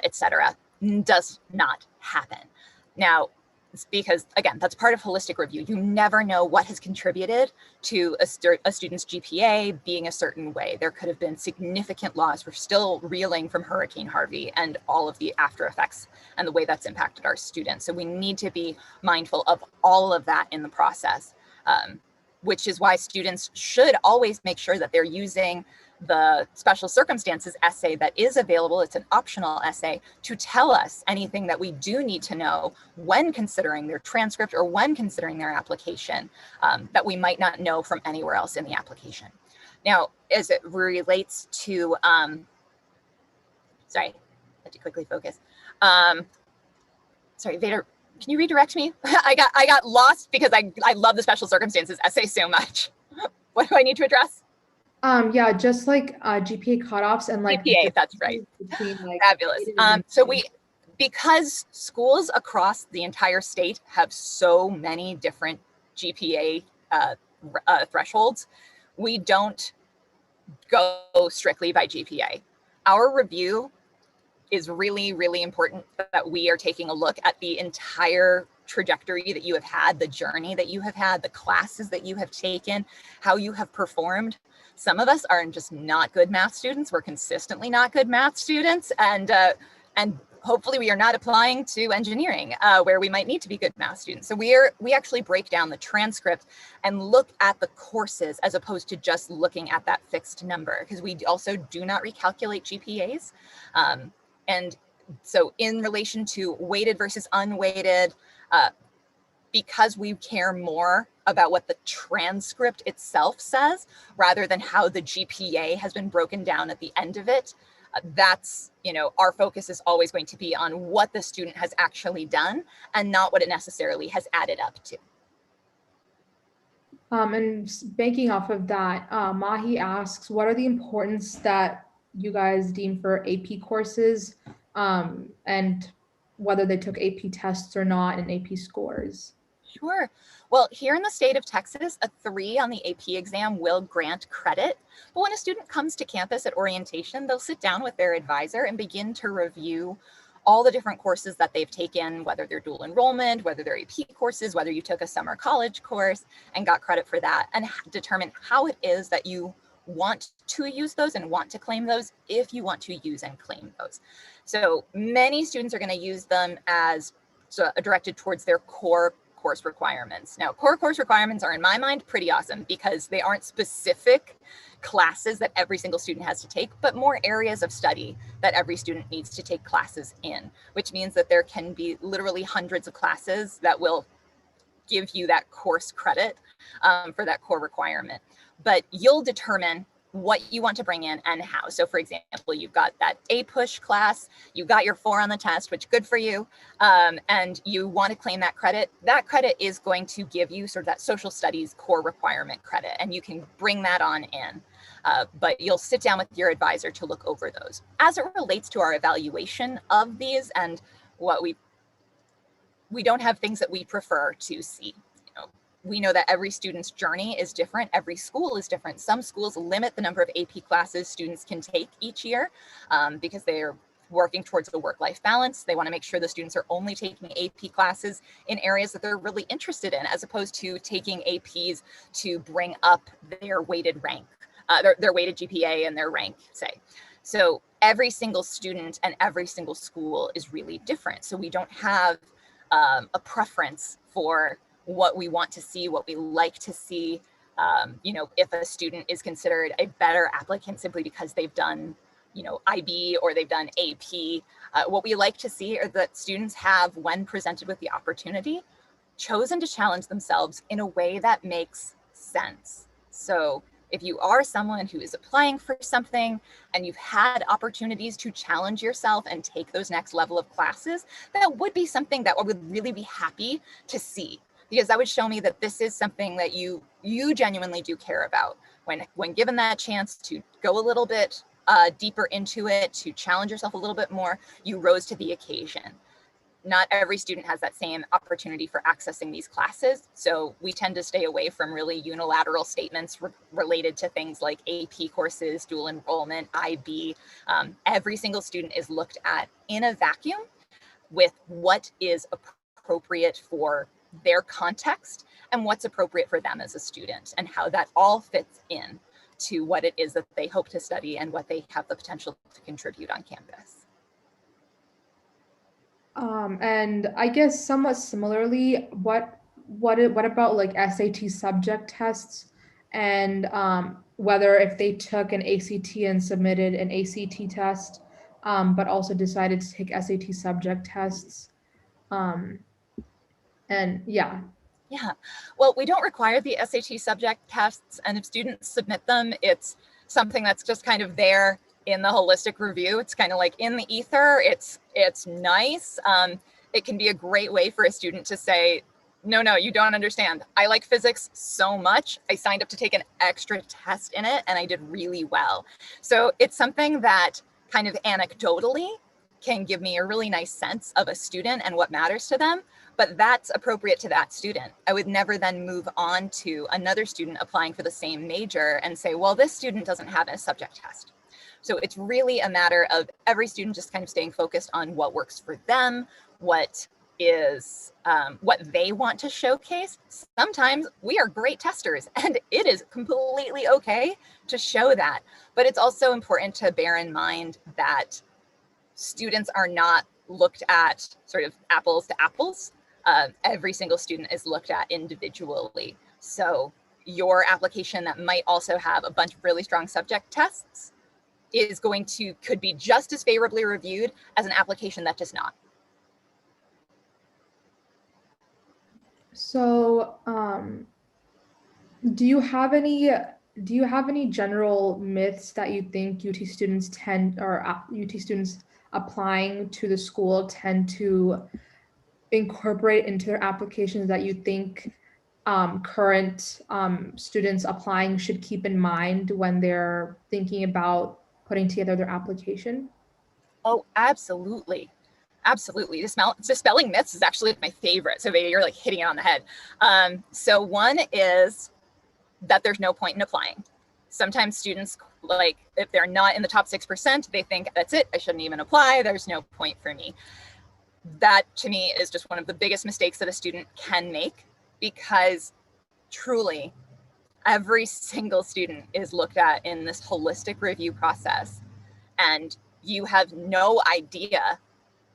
et cetera. Does not happen. Now, it's because, again, that's part of holistic review. You never know what has contributed to a student's GPA being a certain way. There could have been significant loss. We're still reeling from Hurricane Harvey and all of the after effects and the way that's impacted our students. So we need to be mindful of all of that in the process, which is why students should always make sure that they're using the special circumstances essay that is available. It's an optional essay to tell us anything that we do need to know when considering their transcript or when considering their application that we might not know from anywhere else in the application. Now, as it relates to, sorry, I had to quickly focus. Sorry, Vader, can you redirect me? I got lost because I love the special circumstances essay so much. What do I need to address? Yeah, just like GPA cutoffs and like GPA, that's right. Between, like, fabulous. So because schools across the entire state have so many different GPA thresholds, we don't go strictly by GPA. Our review is really, really important that we are taking a look at the entire trajectory that you have had, the journey that you have had, the classes that you have taken, how you have performed. Some of us are just not good math students. We're consistently not good math students. And hopefully we are not applying to engineering where we might need to be good math students. So we actually break down the transcript and look at the courses as opposed to just looking at that fixed number, because we also do not recalculate GPAs. And so in relation to weighted versus unweighted, because we care more about what the transcript itself says rather than how the GPA has been broken down at the end of it, that's, our focus is always going to be on what the student has actually done and not what it necessarily has added up to. And banking off of that, Mahi asks, what are the importance that you guys deem for AP courses and whether they took AP tests or not and AP scores? Sure. Well, here in the state of Texas, a 3 on the AP exam will grant credit. But when a student comes to campus at orientation, they'll sit down with their advisor and begin to review all the different courses that they've taken, whether they're dual enrollment, whether they're AP courses, whether you took a summer college course and got credit for that, and determine how it is that you want to use those and want to claim those if you want to use and claim those. So many students are going to use them as directed towards their core course requirements. Now, core course requirements are, in my mind, pretty awesome because they aren't specific classes that every single student has to take, but more areas of study that every student needs to take classes in, which means that there can be literally hundreds of classes that will give you that course credit for that core requirement. But you'll determine what you want to bring in and how. So for example, you've got that A-push class, you got your 4 on the test, which good for you, and you want to claim that credit. That credit is going to give you sort of that social studies core requirement credit, and you can bring that on in. But you'll sit down with your advisor to look over those. As it relates to our evaluation of these and what we don't have things that we prefer to see. we know that every student's journey is different. Every school is different. Some schools limit the number of AP classes students can take each year because they're working towards a work-life balance. They want to make sure the students are only taking AP classes in areas that they're really interested in, as opposed to taking APs to bring up their weighted rank, their weighted GPA and their rank, say. So every single student and every single school is really different. So we don't have a preference for what we want to see, what we like to see. You know, if a student is considered a better applicant simply because they've done, you know, IB or they've done AP, what we like to see are that students have, when presented with the opportunity, chosen to challenge themselves in a way that makes sense. So if you are someone who is applying for something and you've had opportunities to challenge yourself and take those next level of classes, that would be something that I would really be happy to see, because that would show me that this is something that you genuinely do care about. When given that chance to go a little bit deeper into it, to challenge yourself a little bit more, you rose to the occasion. Not every student has that same opportunity for accessing these classes. So we tend to stay away from really unilateral statements related to things like AP courses, dual enrollment, IB. Every single student is looked at in a vacuum with what is appropriate for their context and what's appropriate for them as a student, and how that all fits in to what it is that they hope to study and what they have the potential to contribute on campus. And I guess somewhat similarly, what about like SAT subject tests, and whether if they took an ACT and submitted an ACT test, but also decided to take SAT subject tests, and yeah. Yeah, well, we don't require the SAT subject tests, and if students submit them, it's something that's just kind of there in the holistic review. It's kind of like in the ether. It's nice. It can be a great way for a student to say, no, you don't understand. I like physics so much. I signed up to take an extra test in it and I did really well. So it's something that kind of anecdotally can give me a really nice sense of a student and what matters to them, but that's appropriate to that student. I would never then move on to another student applying for the same major and say, well, this student doesn't have a subject test. So it's really a matter of every student just kind of staying focused on what works for them, what is what they want to showcase. Sometimes we are great testers and it is completely okay to show that. But it's also important to bear in mind that students are not looked at sort of apples to apples. Every single student is looked at individually. So your application that might also have a bunch of really strong subject tests could be just as favorably reviewed as an application that does not. So, do you have any general myths that you think UT students UT students applying to the school tend to incorporate into their applications that you think current students applying should keep in mind when they're thinking about putting together their application? Oh, absolutely. Absolutely. Dispelling myths is actually my favorite. So maybe you're like hitting it on the head. So one is that there's no point in applying. Sometimes students, like if they're not in the top 6%, they think that's it, I shouldn't even apply. There's no point for me. That to me is just one of the biggest mistakes that a student can make, because truly every single student is looked at in this holistic review process, and you have no idea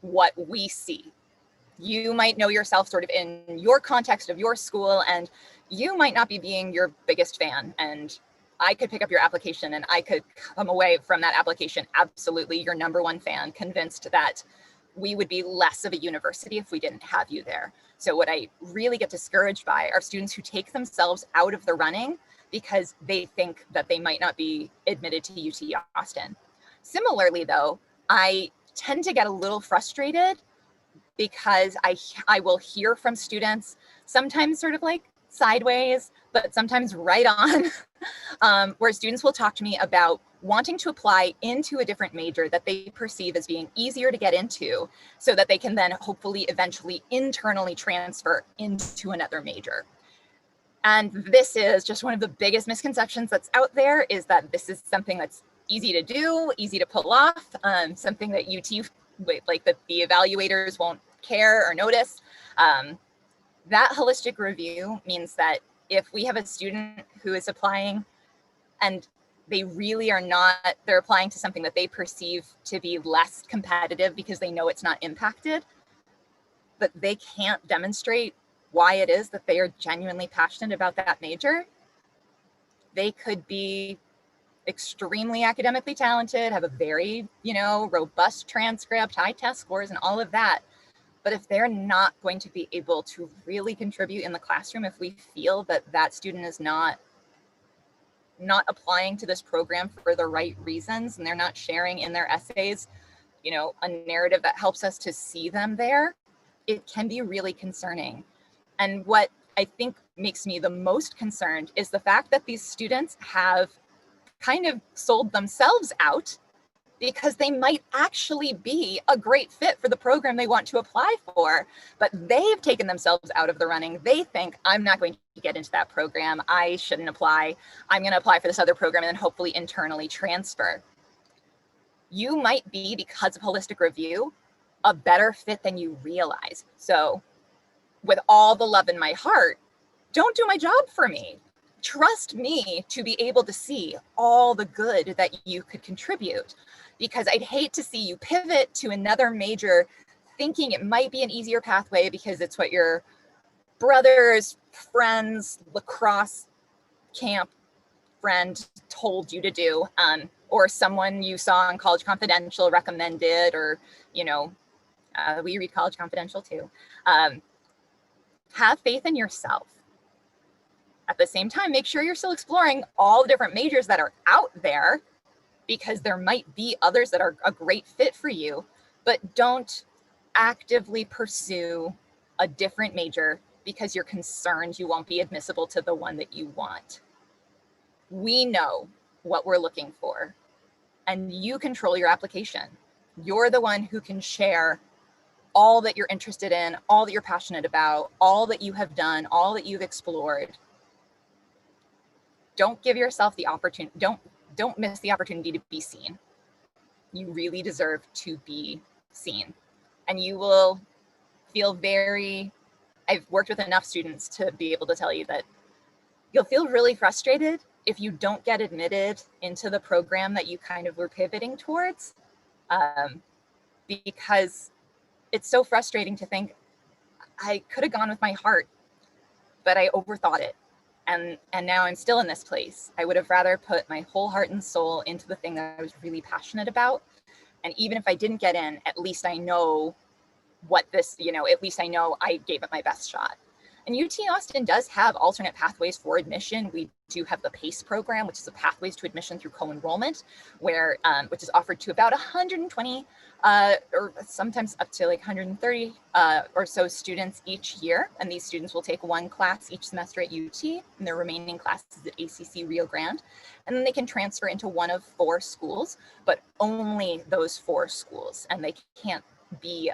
what we see. You might know yourself sort of in your context of your school, and you might not be being your biggest fan. And I could pick up your application and I could come away from that application absolutely your number one fan, convinced that we would be less of a university if we didn't have you there. So what I really get discouraged by are students who take themselves out of the running because they think that they might not be admitted to UT Austin. Similarly, though, I tend to get a little frustrated because I will hear from students, sometimes sort of like sideways, but sometimes right on, where students will talk to me about wanting to apply into a different major that they perceive as being easier to get into, so that they can then hopefully eventually internally transfer into another major. And this is just one of the biggest misconceptions that's out there, is that this is something that's easy to do, easy to pull off, something that like that the evaluators won't care or notice. That holistic review means that if we have a student who is applying and they really are not, they're applying to something that they perceive to be less competitive because they know it's not impacted, but they can't demonstrate why it is that they are genuinely passionate about that major, they could be extremely academically talented, have a very, robust transcript, high test scores and all of that. But if they're not going to be able to really contribute in the classroom, if we feel that that student is not applying to this program for the right reasons, and they're not sharing in their essays, a narrative that helps us to see them there, it can be really concerning. And what I think makes me the most concerned is the fact that these students have kind of sold themselves out because they might actually be a great fit for the program they want to apply for, but they've taken themselves out of the running. They think, I'm not going to get into that program, I shouldn't apply, I'm going to apply for this other program and then hopefully internally transfer. You might be, because of holistic review, a better fit than you realize. So with all the love in my heart, don't do my job for me. Trust me to be able to see all the good that you could contribute, because I'd hate to see you pivot to another major thinking it might be an easier pathway because it's what your brother's friend's lacrosse camp friend told you to do, or someone you saw on College Confidential recommended, or, we read College Confidential too. Have faith in yourself. At the same time, make sure you're still exploring all the different majors that are out there, because there might be others that are a great fit for you, but don't actively pursue a different major because you're concerned you won't be admissible to the one that you want. We know what we're looking for, and you control your application. You're the one who can share all that you're interested in, all that you're passionate about, all that you have done, all that you've explored. Don't give yourself the opportunity, don't miss the opportunity to be seen. You really deserve to be seen. And you will feel I've worked with enough students to be able to tell you that you'll feel really frustrated if you don't get admitted into the program that you kind of were pivoting towards, because it's so frustrating to think, I could have gone with my heart, but I overthought it. And now I'm still in this place. I would have rather put my whole heart and soul into the thing that I was really passionate about. And even if I didn't get in, at least I know at least I know I gave it my best shot. And UT Austin does have alternate pathways for admission. We do have the PACE program, which is a pathways to admission through co-enrollment, which is offered to about 120 or sometimes up to like 130 or so students each year. And these students will take one class each semester at UT, and their remaining classes at ACC Rio Grande. And then they can transfer into one of 4 schools, but only those 4 schools. And they can't be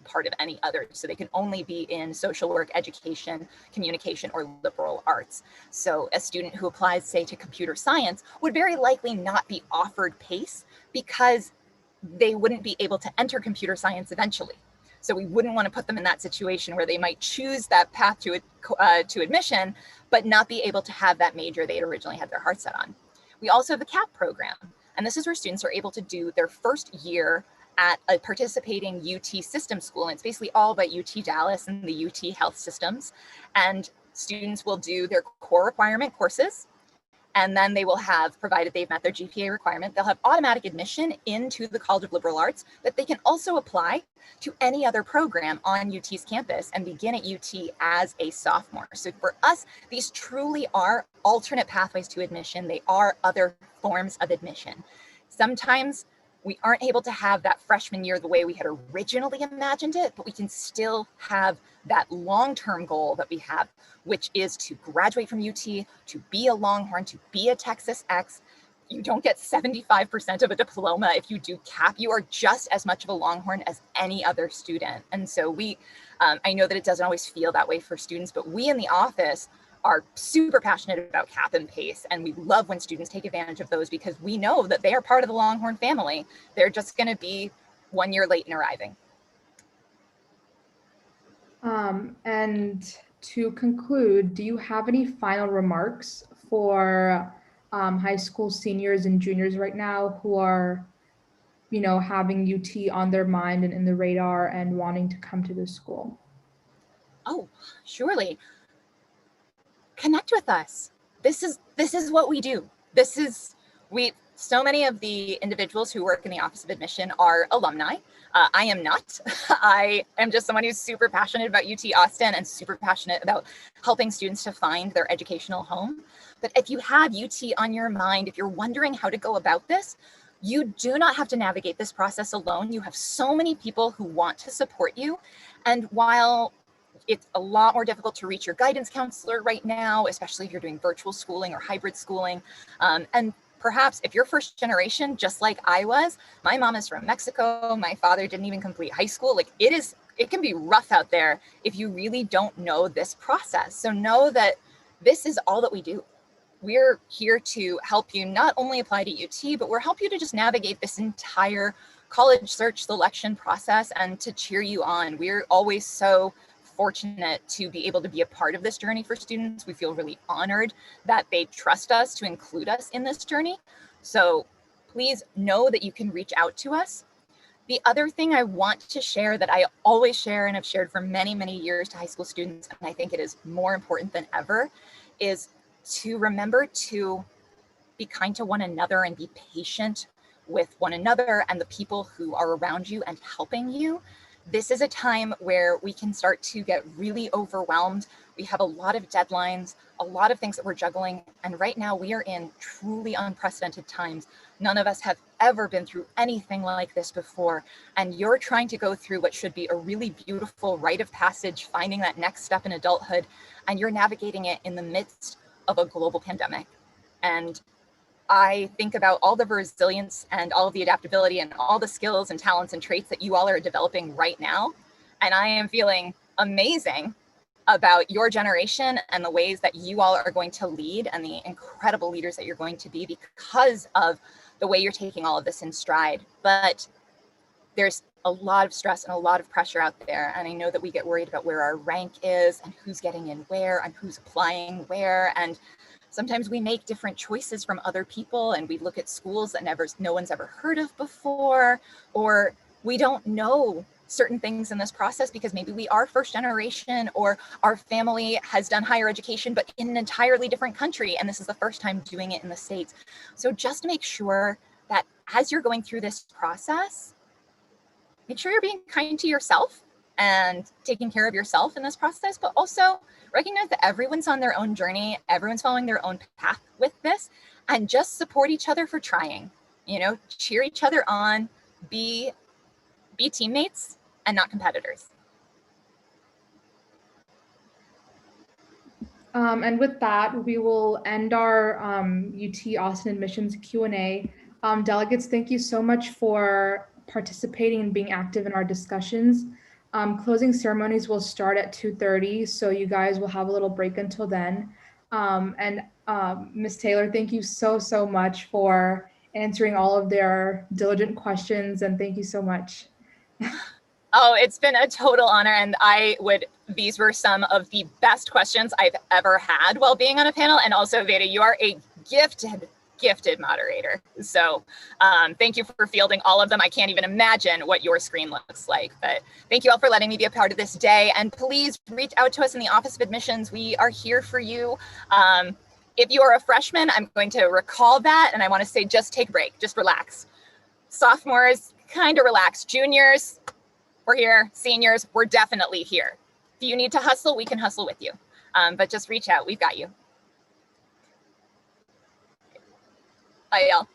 part of any other. So they can only be in social work, education, communication, or liberal arts. So a student who applies, say, to computer science would very likely not be offered PACE because they wouldn't be able to enter computer science eventually. So we wouldn't want to put them in that situation where they might choose that path to admission, but not be able to have that major they had originally had their heart set on. We also have the CAP program, and this is where students are able to do their first year at a participating UT system school. And it's basically all about UT Dallas and the UT health systems. And students will do their core requirement courses. And then they will have, provided they've met their GPA requirement, they'll have automatic admission into the College of Liberal Arts, that they can also apply to any other program on UT's campus and begin at UT as a sophomore. So for us, these truly are alternate pathways to admission. They are other forms of admission. Sometimes we aren't able to have that freshman year the way we had originally imagined it, but we can still have that long-term goal that we have, which is to graduate from UT, to be a Longhorn, to be a Texas X. You don't get 75% of a diploma if you do CAP. You are just as much of a Longhorn as any other student. And so I know that it doesn't always feel that way for students, but we in the office are super passionate about cap and pace. And we love when students take advantage of those because we know that they are part of the Longhorn family. They're just going to be 1 year late in arriving. And to conclude, do you have any final remarks for high school seniors and juniors right now who are, having UT on their mind and in the radar and wanting to come to this school? Oh, surely. Connect with us. This is what we do. So many of the individuals who work in the Office of Admission are alumni. I am not. I am just someone who's super passionate about UT Austin and super passionate about helping students to find their educational home. But if you have UT on your mind, if you're wondering how to go about this, you do not have to navigate this process alone. You have so many people who want to support you. And while it's a lot more difficult to reach your guidance counselor right now, especially if you're doing virtual schooling or hybrid schooling, and perhaps if you're first generation, just like I was, my mom is from Mexico, my father didn't even complete high school. Like it can be rough out there if you really don't know this process. So know that this is all that we do. We're here to help you not only apply to UT, but we're help you to just navigate this entire college search selection process and to cheer you on. We're always so fortunate to be able to be a part of this journey for students. We feel really honored that they trust us to include us in this journey. So please know that you can reach out to us. The other thing I want to share that I always share and have shared for many, many years to high school students, and I think it is more important than ever, is to remember to be kind to one another and be patient with one another and the people who are around you and helping you. This is a time where we can start to get really overwhelmed. We have a lot of deadlines, a lot of things that we're juggling. And right now we are in truly unprecedented times. None of us have ever been through anything like this before. And you're trying to go through what should be a really beautiful rite of passage, finding that next step in adulthood. And you're navigating it in the midst of a global pandemic. And I think about all the resilience and all of the adaptability and all the skills and talents and traits that you all are developing right now. And I am feeling amazing about your generation and the ways that you all are going to lead and the incredible leaders that you're going to be because of the way you're taking all of this in stride. But there's a lot of stress and a lot of pressure out there. And I know that we get worried about where our rank is and who's getting in where and who's applying where. And sometimes we make different choices from other people and we look at schools that no one's ever heard of before, or we don't know certain things in this process because maybe we are first generation or our family has done higher education, but in an entirely different country. And this is the first time doing it in the States. So just make sure that as you're going through this process, make sure you're being kind to yourself and taking care of yourself in this process, but also recognize that everyone's on their own journey, everyone's following their own path with this, and just support each other for trying, cheer each other on, be teammates and not competitors. And with that, we will end our UT Austin admissions Q&A. Delegates, thank you so much for participating and being active in our discussions. Closing ceremonies will start at 2:30, so you guys will have a little break until then. And Ms. Taylor, thank you so much for answering all of their diligent questions, and thank you so much. Oh, it's been a total honor. And these were some of the best questions I've ever had while being on a panel. And also, Veda, you are a gifted moderator. So thank you for fielding all of them. I can't even imagine what your screen looks like, but thank you all for letting me be a part of this day. And please reach out to us in the Office of Admissions. We are here for you. If you are a freshman, I'm going to recall that. And I want to say, just take a break, just relax. Sophomores, kind of relax. Juniors, we're here. Seniors, we're definitely here. If you need to hustle, we can hustle with you. But just reach out. We've got you. Bye, y'all.